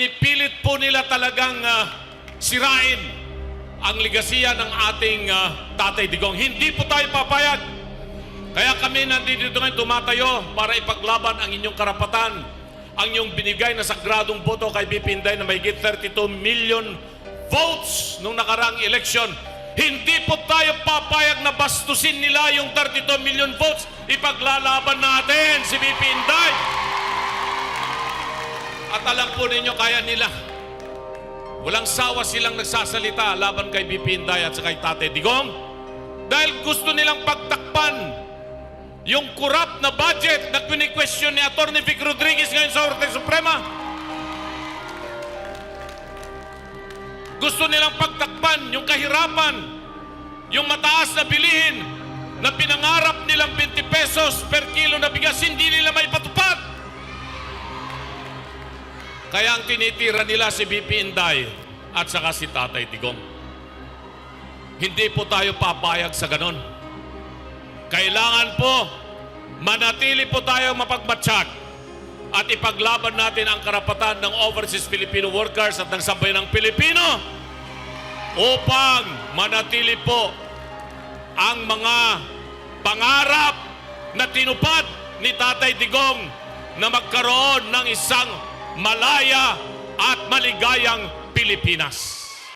pinipilit po nila talagang sirain ang legasiya ng ating Tatay Digong. Hindi po tayo papayag. Kaya kami nandito ngayon tumatayo para ipaglaban ang inyong karapatan, ang inyong binigay na sagradong boto kay BP Inday na mahigit 32 million votes nung nakaraang eleksyon. Hindi po tayo papayag na bastusin nila yung 32 million votes. Ipaglalaban natin si BP Inday. At alam po ninyo, kaya nila. Walang sawa silang nagsasalita laban kay BP Inday at sa kay Tatay Digong dahil gusto nilang pagtakpan yung corrupt na budget na kwini-question ni Atty. Vic Rodriguez ngayon sa Korte Suprema. Gusto nilang pagtakpan yung kahirapan, yung mataas na bilihin na pinangarap nilang 20 pesos per kilo na bigas, hindi nila maipatupad. Kaya ang tinitira nila si BP Inday at saka si Tatay Digong. Hindi po tayo papayag sa ganon. Kailangan po manatili po tayo mapagmatsyag at ipaglaban natin ang karapatan ng overseas Filipino workers at ng sambayanang Pilipino upang manatili po ang mga pangarap na tinupad ni Tatay Digong na magkaroon ng isang malaya at maligayang Pilipinas.